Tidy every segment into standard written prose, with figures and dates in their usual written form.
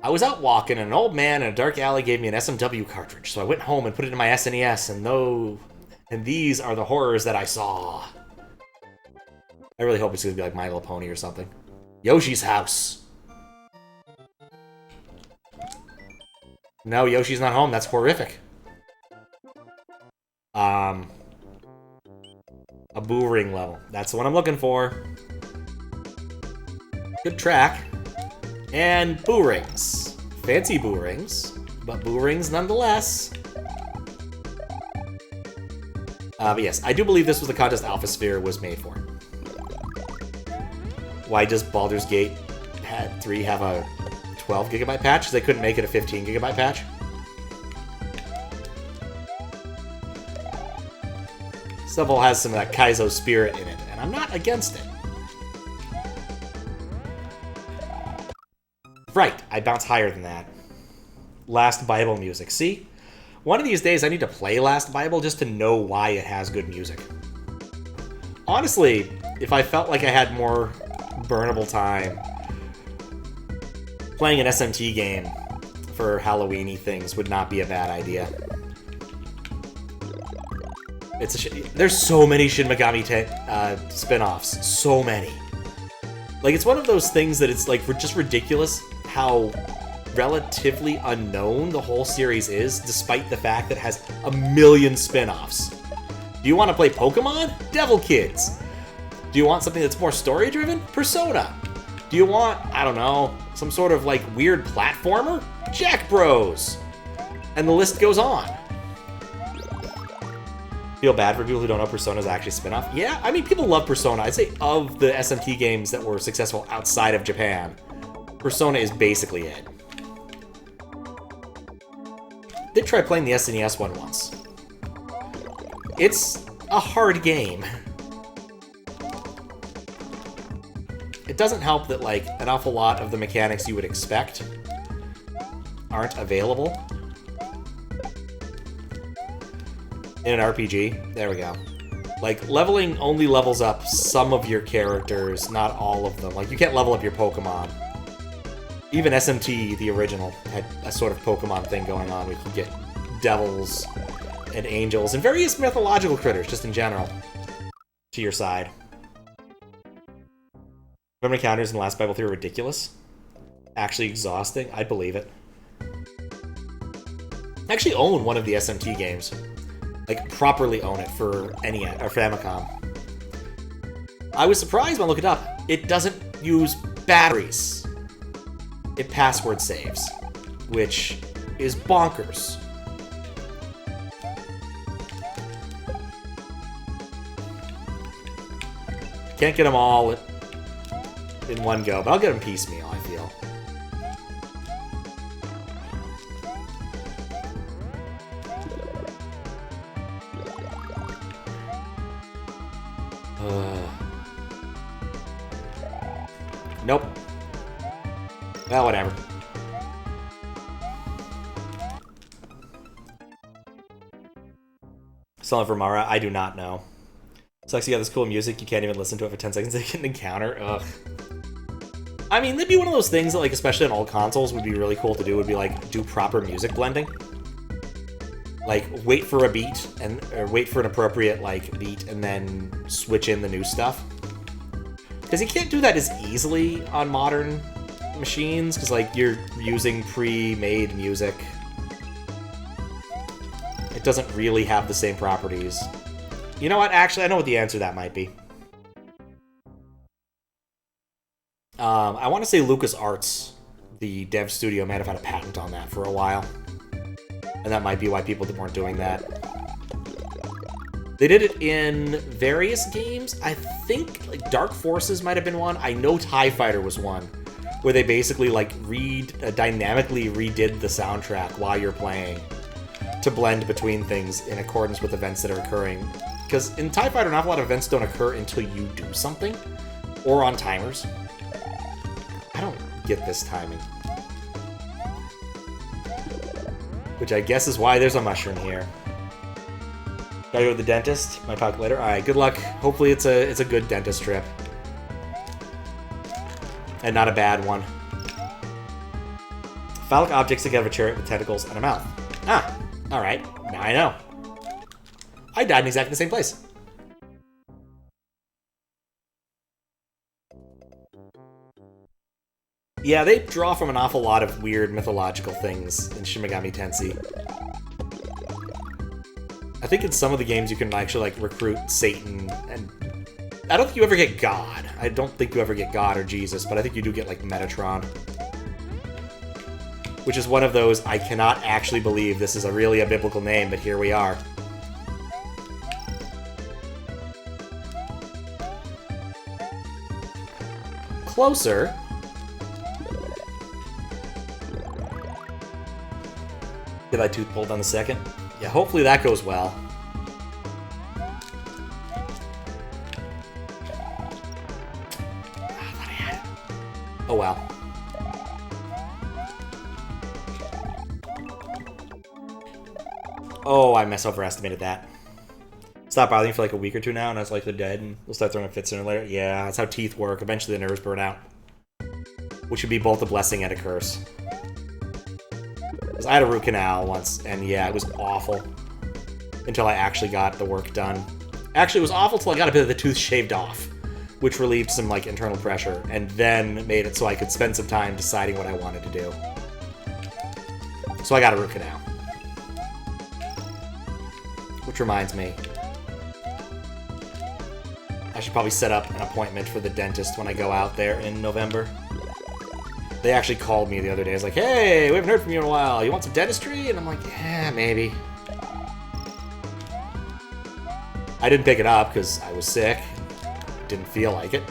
I was out walking, and an old man in a dark alley gave me an SMW cartridge, so I went home and put it in my SNES, and these are the horrors that I saw. I really hope it's going to be like My Little Pony or something. Yoshi's house. No, Yoshi's not home. That's horrific. A Booring level. That's the one I'm looking for. Good track. And Boorings. Fancy Boorings, but Boorings nonetheless. But yes, I do believe this was the contest Alpha Sphere was made for. Why does Baldur's Gate 3 have a 12 gigabyte patch? Because they couldn't make it a 15 gigabyte patch. Stuff all has some of that Kaizo spirit in it, and I'm not against it. Right, I bounce higher than that. Last Bible music. See? One of these days I need to play Last Bible just to know why it has good music. Honestly, if I felt like I had more burnable time, playing an SMT game for Halloween-y things would not be a bad idea. There's so many Shin Megami spin-offs. So many. Like, it's one of those things that it's, like, just ridiculous how relatively unknown the whole series is, despite the fact that it has a million spin-offs. Do you want to play Pokemon? Devil Kids. Do you want something that's more story-driven? Persona. Do you want, I don't know, some sort of, like, weird platformer? Jack Bros. And the list goes on. Feel bad for people who don't know Persona's actually a spin-off? Yeah, I mean, people love Persona. I'd say of the SMT games that were successful outside of Japan, Persona is basically it. Did try playing the SNES one once. It's a hard game. It doesn't help that, like, an awful lot of the mechanics you would expect aren't available in an RPG. There we go. Like, leveling only levels up some of your characters, not all of them. Like, you can't level up your Pokemon. Even SMT, the original, had a sort of Pokemon thing going on. We could get devils and angels and various mythological critters, just in general, to your side. Remember encounters in the last Bible 3 were ridiculous? Actually exhausting? I'd believe it. I actually own one of the SMT games. Like, properly own it for NES, or Famicom. I was surprised when I looked it up. It doesn't use batteries. It password saves, which is bonkers. Can't get them all in one go, but I'll get them piecemeal, I feel. Nope. Well, whatever. Selling for Mara, I do not know. Sucks you got this cool music, you can't even listen to it for 10 seconds to get an encounter. Ugh. I mean, that'd be one of those things that, like, especially on old consoles, would be really cool to do, would be, like, do proper music blending. Like, wait for a beat, or wait for an appropriate, like, beat, and then switch in the new stuff. Because you can't do that as easily on modern machines, because, like, you're using pre-made music. It doesn't really have the same properties. You know what? Actually, I know what the answer to that might be. I want to say LucasArts, the dev studio, might have had a patent on that for a while. And that might be why people weren't doing that. They did it in various games. I think, like, Dark Forces might have been one. I know TIE Fighter was one, where they basically, like, dynamically redid the soundtrack while you're playing to blend between things in accordance with events that are occurring. Because in TIE Fighter, an awful lot of events don't occur until you do something, or on timers. I don't get this timing. Which I guess is why there's a mushroom here. Gotta go to the dentist? My calculator? Alright, good luck. Hopefully it's a good dentist trip. And not a bad one. Phallic objects that have a chariot with tentacles and a mouth. Ah, alright. Now I know. I died in exactly the same place. Yeah, they draw from an awful lot of weird mythological things in Shin Megami Tensei. I think in some of the games you can actually, like, recruit Satan, and I don't think you ever get God. I don't think you ever get God or Jesus, but I think you do get, like, Metatron. Which is one of those, I cannot actually believe this is really a biblical name, but here we are. Closer. Get that tooth pulled on the second. Yeah, hopefully that goes well. Ah, I thought I had it. Oh well. Oh, I overestimated that. Stop bothering for like a week or two now, and I was likely dead, and we'll start throwing fits sooner or later. Yeah, that's how teeth work. Eventually the nerves burn out. Which would be both a blessing and a curse. Because I had a root canal once, and yeah, it was awful. Until I actually got the work done. Actually, it was awful until I got a bit of the tooth shaved off. Which relieved some, like, internal pressure, and then made it so I could spend some time deciding what I wanted to do. So I got a root canal. Which reminds me, I should probably set up an appointment for the dentist when I go out there in November. They actually called me the other day. I was like, hey, we haven't heard from you in a while. You want some dentistry? And I'm like, yeah, maybe. I didn't pick it up because I was sick. Didn't feel like it.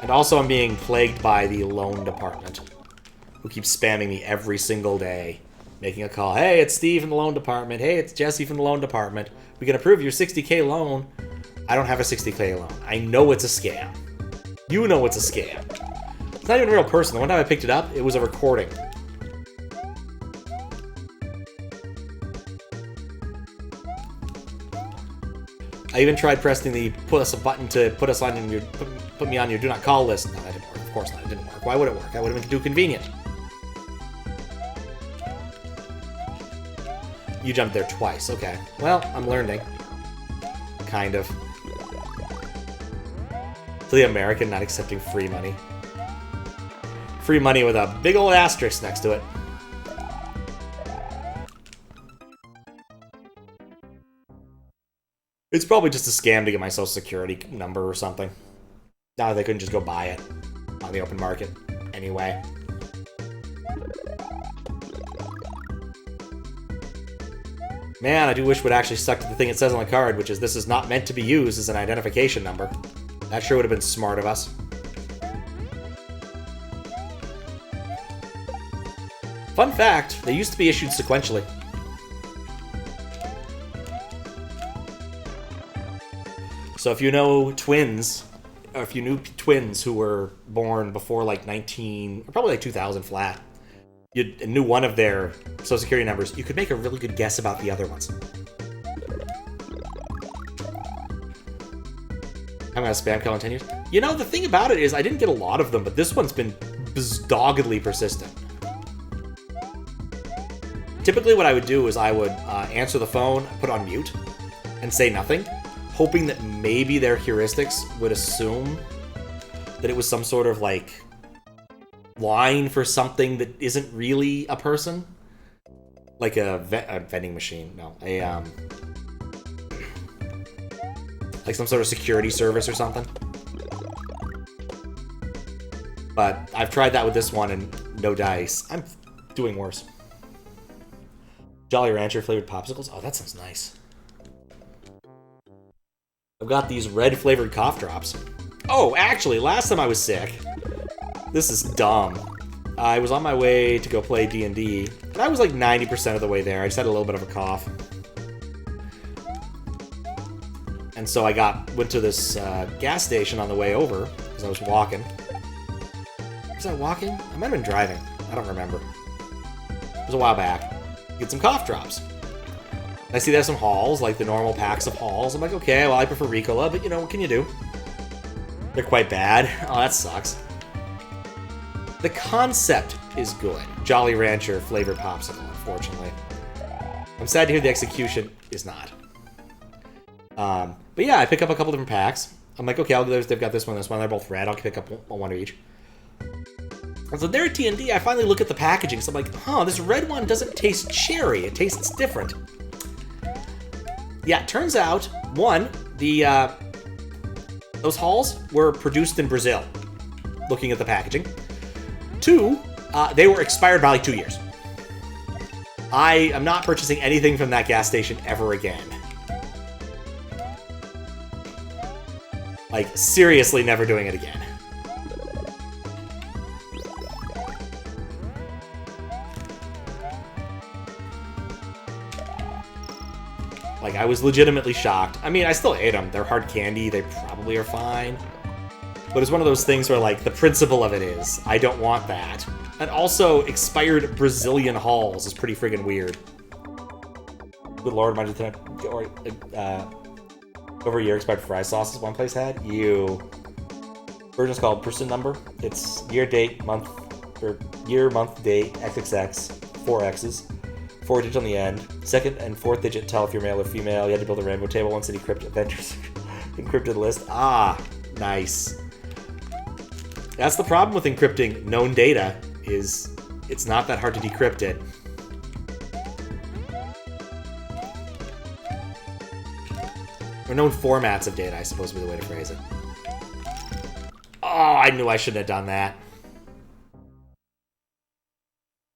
And also I'm being plagued by the loan department, who keeps spamming me every single day. Making a call. Hey, it's Steve from the loan department. Hey, it's Jesse from the loan department. We can approve your 60K loan. I don't have a 60K loan. I know it's a scam. You know it's a scam. It's not even a real person. The one time I picked it up, it was a recording. I even tried pressing the a button to put us on your put me on your do not call list. No, that didn't work. Of course not. It didn't work. Why would it work? That would have been too convenient. You jumped there twice. Okay. Well, I'm learning. Kind of. To the American not accepting free money. Free money with a big old asterisk next to it. It's probably just a scam to get my social security number or something. Now they couldn't just go buy it on the open market anyway. Man, I do wish it would actually stuck to the thing it says on the card, which is this is not meant to be used as an identification number. That sure would have been smart of us. Fun fact, they used to be issued sequentially. So if you know twins, or if you knew twins who were born before like probably like 2000 flat, you knew one of their social security numbers, you could make a really good guess about the other ones. I'm gonna spam call continues. You know, the thing about it is I didn't get a lot of them, but this one's been doggedly persistent. Typically what I would do is I would answer the phone, put on mute, and say nothing, hoping that maybe their heuristics would assume that it was some sort of, like, line for something that isn't really a person. Like a vending machine. No, like some sort of security service or something. But I've tried that with this one and no dice. I'm doing worse. Jolly Rancher flavored popsicles? Oh, that sounds nice. I've got these red flavored cough drops. Oh, actually, last time I was sick, this is dumb. I was on my way to go play D&D, and I was like 90% of the way there. I just had a little bit of a cough. And so I went to this gas station on the way over, because I was walking. Was I walking? I might have been driving. I don't remember. It was a while back. Get some cough drops. And I see there's some Halls, like the normal packs of Halls. I'm like, okay, well, I prefer Ricola, but you know, what can you do? They're quite bad. Oh, that sucks. The concept is good. Jolly Rancher flavored popsicle, unfortunately. I'm sad to hear the execution is not. But yeah, I pick up a couple different packs. I'm like, okay, they've got this one, this one. They're both red. I'll pick up one of each. And so there at TND, I finally look at the packaging. So I'm like, huh, this red one doesn't taste cherry. It tastes different. Yeah, it turns out, one, those hulls were produced in Brazil, looking at the packaging. Two, they were expired by like 2 years. I am not purchasing anything from that gas station ever again. Like, seriously never doing it again. Like, I was legitimately shocked. I mean, I still ate them. They're hard candy. They probably are fine. But it's one of those things where, like, the principle of it is, I don't want that. And also, expired Brazilian hulls is pretty friggin' weird. Good lord, mind you, over a year expired fry sauces one place had. Version's called person number. It's year, date, month, or year, month, date, XXX, 4 X's. 4 digits on the end. Second and fourth digit tell if you're male or female. You had to build a rainbow table once it encrypted list. Ah, nice. That's the problem with encrypting known data, is it's not that hard to decrypt it. Or known formats of data, I suppose would be the way to phrase it. Oh, I knew I shouldn't have done that.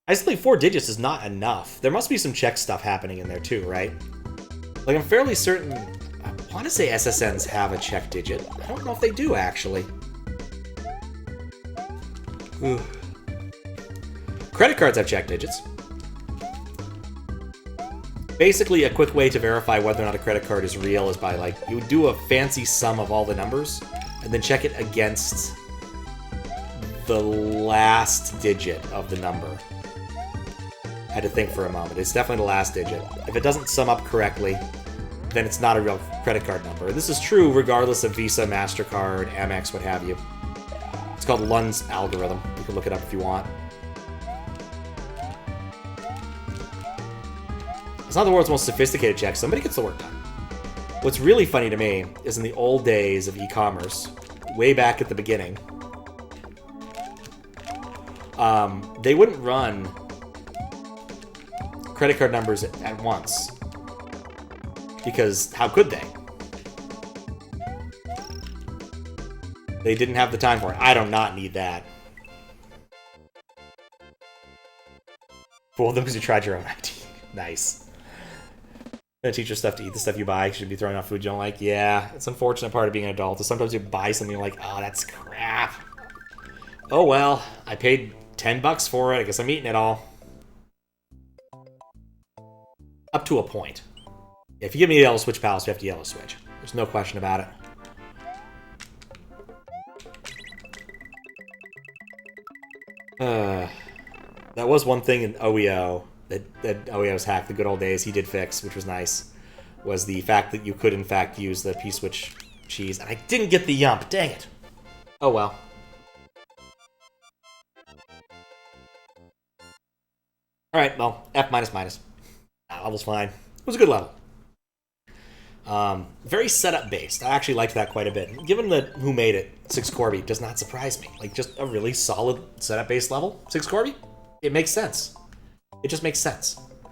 I just think 4 digits is not enough. There must be some check stuff happening in there too, right? Like, I'm fairly certain... I want to say SSNs have a check digit. I don't know if they do, actually. Ooh. Credit cards have check digits. Basically, a quick way to verify whether or not a credit card is real is by, like, you do a fancy sum of all the numbers, and then check it against the last digit of the number. I had to think for a moment. It's definitely the last digit. If it doesn't sum up correctly, then it's not a real credit card number. This is true regardless of Visa, MasterCard, Amex, what have you. It's called Lund's algorithm. You can look it up if you want. It's not the world's most sophisticated check. Somebody gets the work done. What's really funny to me is in the old days of e-commerce, way back at the beginning, they wouldn't run credit card numbers at once. Because how could they? They didn't have the time for it. I do not need that. Fool them because you tried your own ID. Nice. Gonna teach your stuff to eat the stuff you buy. You shouldn't be throwing out food you don't like. Yeah, it's an unfortunate part of being an adult. Is sometimes you buy something you're like, oh, that's crap. Oh well, I paid $10 for it. I guess I'm eating it all. Up to a point. If you give me a yellow switch palace, you have to yellow switch. There's no question about it. That was one thing in OEO that OEO's hacked, the good old days, he did fix, which was nice, was the fact that you could, in fact, use the P-switch cheese. And I didn't get the yump. Dang it. Oh, well. Alright, well, F minus minus. That level's fine. It was a good level. Very setup-based. I actually liked that quite a bit. Given that who made it, Sixcorby, does not surprise me. Like, just a really solid setup-based level, Sixcorby, it makes sense. It just makes sense.